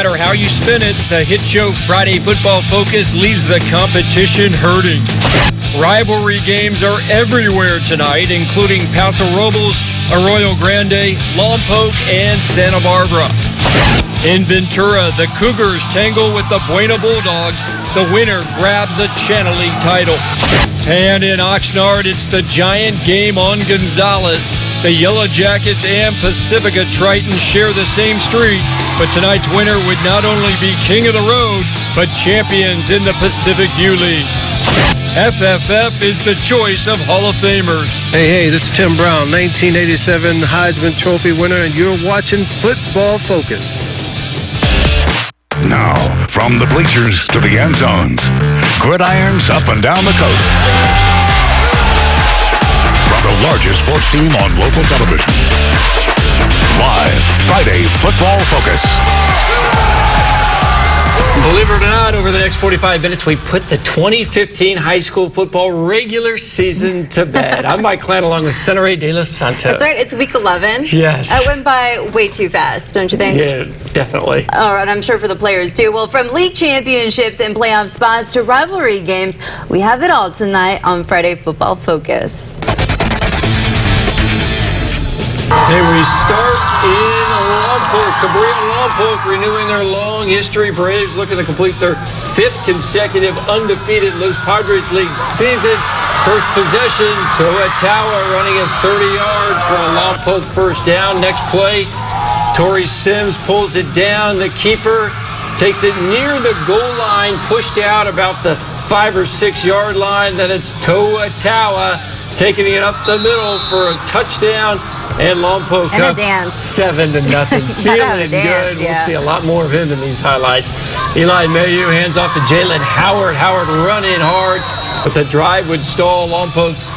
matter how you spin it, the hit show Friday Football Focus leaves the competition hurting. Rivalry games are everywhere tonight, including Paso Robles, Arroyo Grande, Lompoc, and Santa Barbara. In Ventura, the Cougars tangle with the Buena Bulldogs. The winner grabs a Channel League title. And in Oxnard, it's the giant game on Gonzales. The Yellow Jackets and Pacifica Triton share the same street, but tonight's winner would not only be king of the road, but champions in the Pacific U-League. FFF is the choice of Hall of Famers. Hey, that's Tim Brown, 1987 Heisman Trophy winner, and you're watching Football Focus. Now, from the bleachers to the end zones, gridirons up and down the coast. From the largest sports team on local television. Live, Friday Football Focus. Believe it or not, over the next 45 minutes, we put the 2015 high school football regular season to bed. I'm Mike Clan along with Senator De Los Santos. That's right. It's week 11. Yes. It went by way too fast, don't you think? Yeah, definitely. All right, I'm sure for the players, too. Well, from league championships and playoff spots to rivalry games, we have it all tonight on Friday Football Focus. And we start in Lompoc. Cabrillo and Lompoc renewing their long history. Braves looking to complete their 5th consecutive undefeated Los Padres League season. First possession, Toa running it 30 yards for a Lompoc first down. Next play, Torrey Sims pulls it down. The keeper takes it near the goal line, pushed out about the 5 or 6 yard line. Then it's Toa taking it up the middle for a touchdown. And Lompoc and up a dance. 7-0. Feeling good. Yeah. We'll see a lot more of him in these highlights. Eli Mayu hands off to Jalen Howard. Howard running hard, but the drive would stall. Lompoc's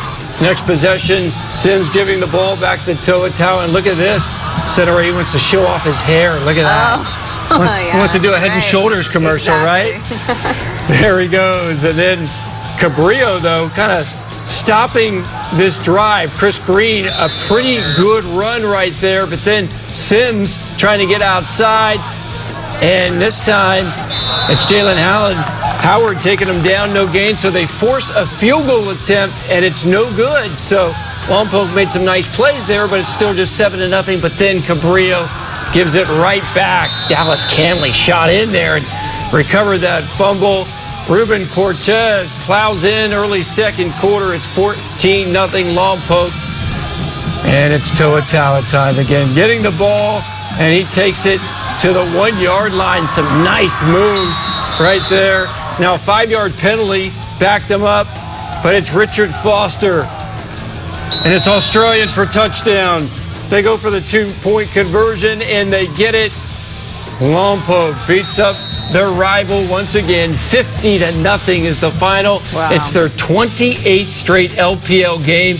next possession. Sims giving the ball back to Toa. And look at this. Senator, he wants to show off his hair. Look at that. He wants to do a Head and Shoulders commercial, right? There he goes. And then Cabrillo, though, kind of stopping this drive. Chris Green, a pretty good run right there, but then Sims trying to get outside, and this time it's Jalen Howard taking them down, no gain, so they force a field goal attempt, and it's no good. So Lompoc made some nice plays there, but it's still just 7-0, but then Cabrillo gives it right back. Dallas Camley shot in there and recovered that fumble. Ruben Cortez plows in early second quarter. It's 14-0 Lompoc. And it's Toa time again. Getting the ball, and he takes it to the 1 yard line. Some nice moves right there. Now a 5 yard penalty backed him up, but it's Richard Foster. And it's Australian for touchdown. They go for the 2-point conversion, and they get it. Lompoc beats up their rival once again. 50-0 is the final. Wow. It's their 28th straight LPL game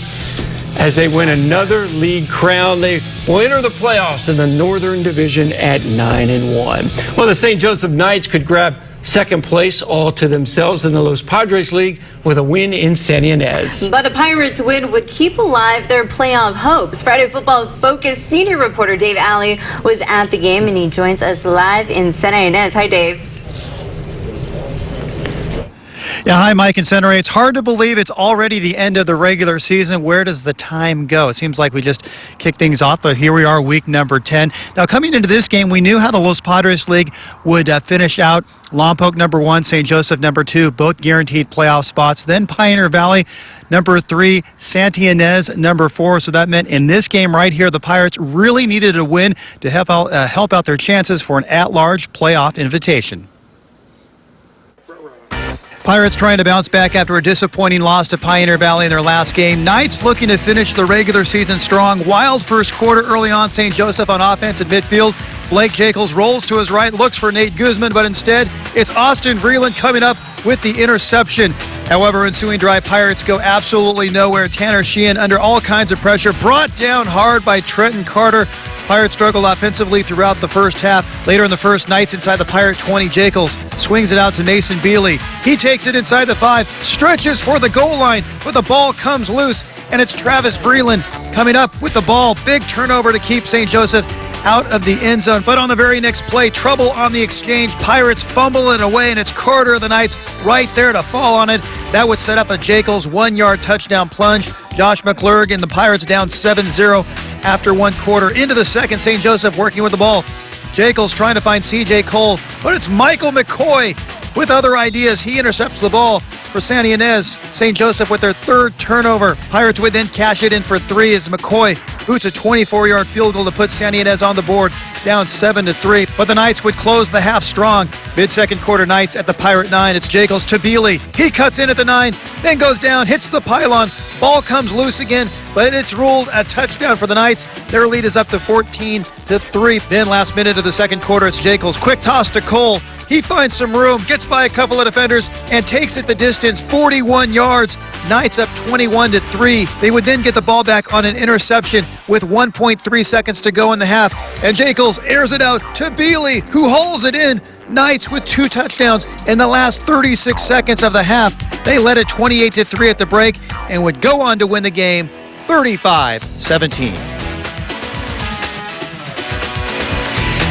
as they win another league crown. They will enter the playoffs in the Northern Division at 9-1. Well, the St. Joseph Knights could grab second place all to themselves in the Los Padres League with a win in Santa Ynez. But a Pirates win would keep alive their playoff hopes. Friday Football Focus senior reporter Dave Alley was at the game, and he joins us live in Santa Ynez. Hi, Dave. Yeah, hi, Mike and Senator. It's hard to believe it's already the end of the regular season. Where does the time go? It seems like we just kicked things off, but here we are, week number 10. Now, coming into this game, we knew how the Los Padres League would finish out. Lompoc number 1, St. Joseph number 2, both guaranteed playoff spots. Then Pioneer Valley number 3, Santa Ynez number 4. So that meant in this game right here, the Pirates really needed a win to help out their chances for an at-large playoff invitation. Pirates trying to bounce back after a disappointing loss to Pioneer Valley in their last game. Knights looking to finish the regular season strong. Wild first quarter early on. St. Joseph on offense at midfield. Blake Jacobs rolls to his right, looks for Nate Guzman, but instead it's Austin Vreeland coming up with the interception. However, ensuing drive, Pirates go absolutely nowhere. Tanner Sheehan under all kinds of pressure, brought down hard by Trenton Carter. Pirates struggled offensively throughout the first half. Later in the first, Knights inside the Pirate 20. Jacobs swings it out to Mason Bealey. He takes it inside the 5, stretches for the goal line, but the ball comes loose, and it's Travis Vreeland coming up with the ball. Big turnover to keep St. Joseph out of the end zone. But on the very next play, trouble on the exchange. Pirates fumble it away, and it's Carter of the Knights right there to fall on it. That would set up a Jekyll's 1-yard touchdown plunge. Josh McClurg and the Pirates down 7-0 after 1 quarter. Into the second, St. Joseph working with the ball. Jekyll's trying to find C.J. Cole, but it's Michael McCoy with other ideas. He intercepts the ball for Santa Ynez. St. Joseph with their 3rd turnover. Pirates would then cash it in for 3 as McCoy boots a 24-yard field goal to put Santa Ynez on the board, down 7-3. But the Knights would close the half strong. Mid-second quarter, Knights at the Pirate 9. It's Jekyll's to Bealey. He cuts in at the 9, then goes down, hits the pylon. Ball comes loose again, but it's ruled a touchdown for the Knights. Their lead is up to 14-3. Then last minute of the second quarter, it's Jekyll's. Quick toss to Cole. He finds some room, gets by a couple of defenders, and takes it the distance, 41 yards. Knights up 21-3. They would then get the ball back on an interception with 1.3 seconds to go in the half. And Jekyll's airs it out to Bealey, who hauls it in. Knights with 2 touchdowns in the last 36 seconds of the half. They led it 28-3 at the break and would go on to win the game 35-17.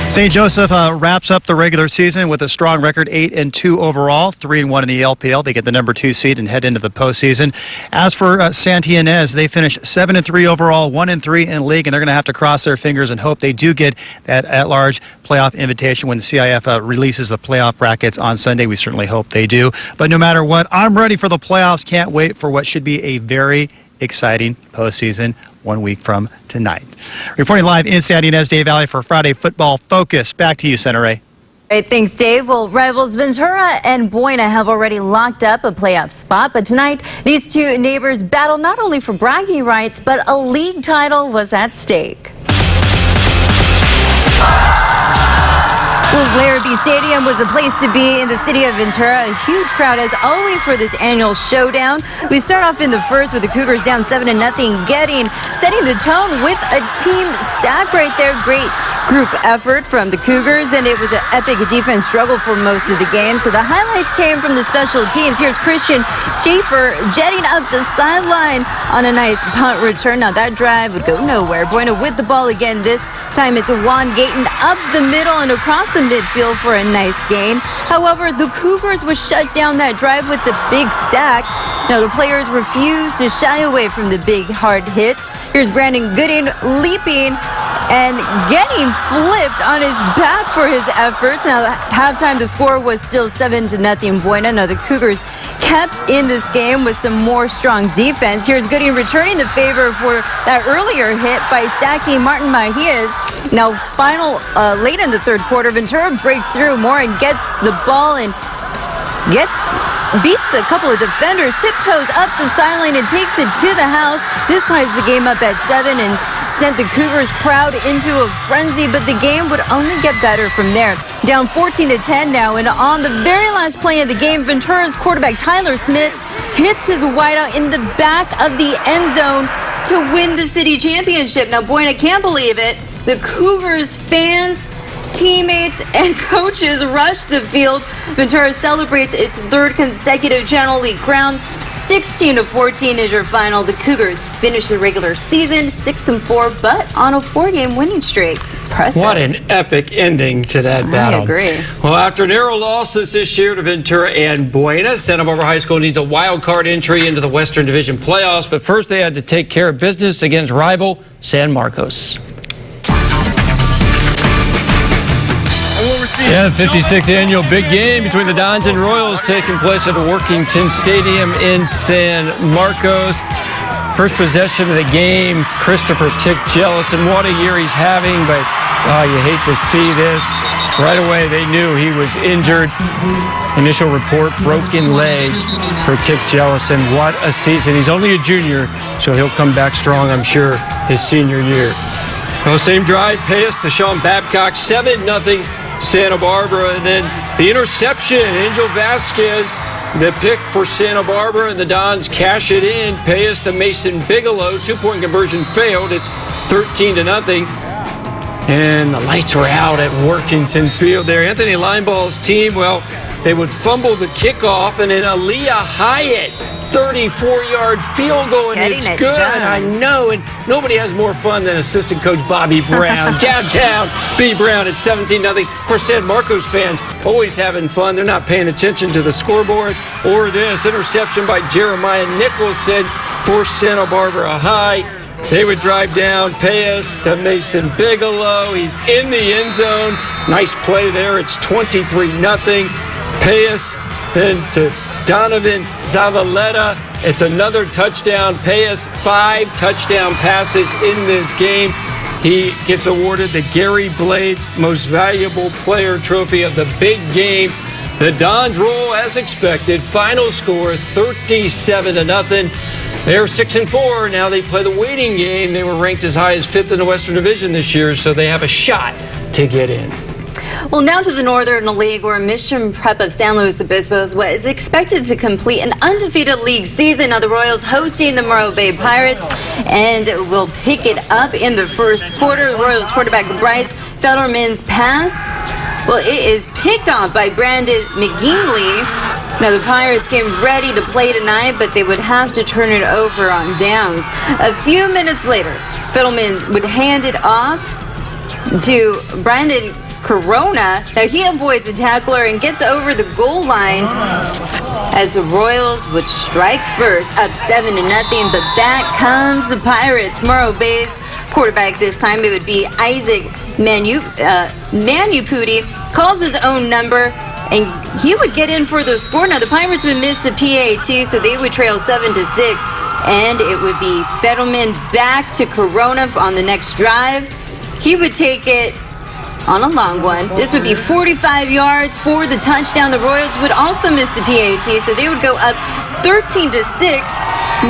St. Joseph wraps up the regular season with a strong record, 8-2 overall, 3-1 in the LPL. They get the number 2 seed and head into the postseason. As for Santa Ynez, they finished 7-3 overall, 1-3 in league, and they're going to have to cross their fingers and hope they do get that at-large playoff invitation when the CIF releases the playoff brackets on Sunday. We certainly hope they do. But no matter what, I'm ready for the playoffs. Can't wait for what should be a very exciting postseason 1 week from tonight. Reporting live in Santa Ynez Day Valley for Friday Football Focus. Back to you, Center Ray. Great, thanks, Dave. Well, rivals Ventura and Buena have already locked up a playoff spot, but tonight these two neighbors battle not only for bragging rights, but a league title was at stake. Well, Larrabee Stadium was a place to be in the city of Ventura. A huge crowd, as always, for this annual showdown. We start off in the first with the Cougars down 7-0, setting the tone with a team sack right there. Great group effort from the Cougars, and it was an epic defense struggle for most of the game. So the highlights came from the special teams. Here's Christian Schaefer jetting up the sideline on a nice punt return. Now that drive would go nowhere. Buena with the ball again. This time it's Juan Gayton up the middle and across the midfield for a nice gain. However, the Cougars would shut down that drive with the big sack. Now the players refused to shy away from the big hard hits. Here's Brandon Gooding leaping and getting flipped on his back for his efforts. Now at halftime the score was still 7-0 Buena. Now the Cougars kept in this game with some more strong defense. Here's Gooding returning the favor for that earlier hit by sacking Martin Mahias. Now late in the third quarter, Ventura breaks through more and gets the ball and beats a couple of defenders, tiptoes up the sideline and takes it to the house. This ties the game up at 7 and sent the Cougars crowd into a frenzy, but the game would only get better from there. Down 14-10 now, and on the very last play of the game, Ventura's quarterback Tyler Smith hits his wideout in the back of the end zone to win the city championship. Now Buena can't believe it. The Cougars fans, teammates, and coaches rush the field. Ventura celebrates its 3rd consecutive Channel League crown. 16-14 is your final. The Cougars finish the regular season 6-4, but on a 4-game winning streak. Impressive. What an epic ending to that battle. I agree. Well, after narrow losses this year to Ventura and Buena, Santa Barbara High School needs a wild card entry into the Western Division playoffs, but first they had to take care of business against rival San Marcos. Yeah, the 56th annual big game between the Dons and Royals taking place at Workington Stadium in San Marcos. First possession of the game, Christopher Tick Jellison. What a year he's having, but you hate to see this. Right away, they knew he was injured. Initial report, broken leg for Tick Jellison. What a season. He's only a junior, so he'll come back strong, I'm sure, his senior year. Well, same drive, pass to Sean Babcock, 7-0 Santa Barbara, and then the interception, Angel Vasquez, the pick for Santa Barbara, and the Dons cash it in. Pass to Mason Bigelow, 2-point conversion failed. It's 13-0. And the lights were out at Workington Field there. Anthony Lineball's team, well, they would fumble the kickoff, and then Aaliyah Hyatt 34-yard field goal, and Getting it's it good. done. I know, and nobody has more fun than assistant coach Bobby Brown. Downtown, B. Brown at 17-0. Of course, San Marcos fans always having fun. They're not paying attention to the scoreboard or this. Interception by Jeremiah Nicholson for Santa Barbara High. They would drive down, pass to Mason Bigelow. He's in the end zone. Nice play there. It's 23-0. Pass then to Donovan Zavaleta. It's another touchdown pass. 5 touchdown passes in this game. He gets awarded the Gary Blades Most Valuable Player trophy of the big game. The Dons roll as expected. Final score 37-0. They're 6-4. Now they play the waiting game. They were ranked as high as 5th in the Western Division this year, so they have a shot to get in. Well, now to the Northern League, where Mission Prep of San Luis Obispo is expected to complete an undefeated league season. Now the Royals hosting the Morro Bay Pirates and will pick it up in the first quarter. The Royals quarterback Bryce Fetterman's pass, well, it is picked off by Brandon McGinley. Now the Pirates came ready to play tonight, but they would have to turn it over on downs. A few minutes later, Fetterman would hand it off to Brandon Corona. Now he avoids the tackler and gets over the goal line as the Royals would strike first, up 7-0. But back comes the Pirates. Morro Bay's quarterback this time, it would be Isaac Manuputi, calls his own number, and he would get in for the score. Now the Pirates would miss the PAT, so they would trail 7-6, and it would be Fetterman back to Corona on the next drive. He would take it on a long one. This would be 45 yards for the touchdown. The Royals would also miss the PAT, so they would go up 13-6.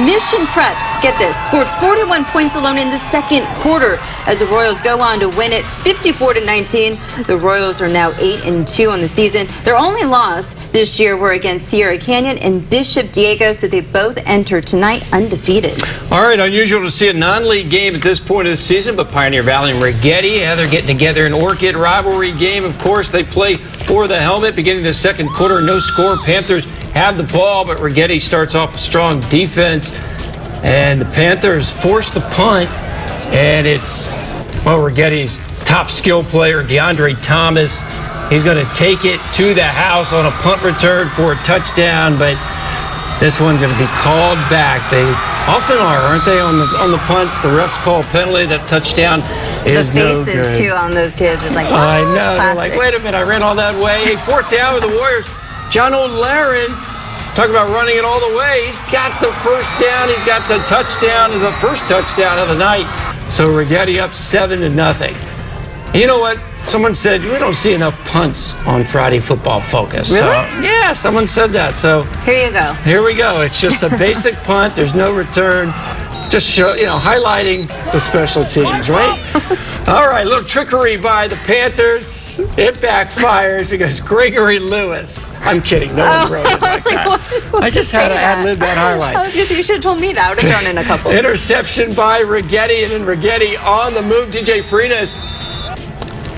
Mission Preps, get this, scored 41 points alone in the second quarter as the Royals go on to win it 54-19. The Royals are now 8-2 on the season. Their only loss this year were against Sierra Canyon and Bishop Diego, so they both enter tonight undefeated. All right, unusual to see a non-league game at this point of the season, but Pioneer Valley and Rigetti, they're getting together in Orchid rivalry game. Of course, they play for the helmet beginning the second quarter. No score. Panthers have the ball, but Rigetti starts off a strong defense, and the Panthers force the punt, and it's, well, Rigetti's top skill player, DeAndre Thomas. He's going to take it to the house on a punt return for a touchdown, but this one's going to be called back. They often are, aren't they, on the punts? The refs call penalty. That touchdown is the faces, no good. too, on those kids is like, what? I know. Classic. They're like, wait a minute, I ran all that way. Hey, 4th down with the Warriors. John O'Laren, talk about running it all the way. He's got the first down. He's got the touchdown, the first touchdown of the night. So Rigetti up 7-0. You know what? Someone said we don't see enough punts on Friday Football Focus. Really? So, yeah, someone said that. So Here you go. here we go. It's just a basic punt. There's no return. Just show, highlighting the special teams, right? All right, a little trickery by the Panthers. It backfires because Gregory Lewis. I'm kidding. No one wrote it like that. I just had to ad-lib that highlight. I was going to say, you should have told me that. I would have thrown in a couple. Interception by Rigetti, and then Rigetti on the move. DJ Freitas.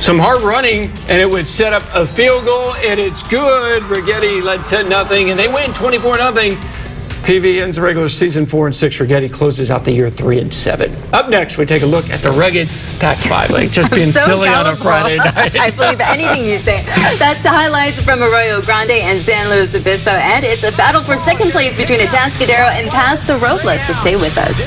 Some hard running, and it would set up a field goal, and it's good. Rigetti led 10-0, and they win 24-0. PV ends the regular season 4-6. Rigetti closes out the year 3-7. Up next, we take a look at the rugged Pac-5 League. Just being so silly gullible. on a Friday night. I believe anything you say. That's the highlights from Arroyo Grande and San Luis Obispo, and it's a battle for second place between Atascadero and Paso Robles, so stay with us.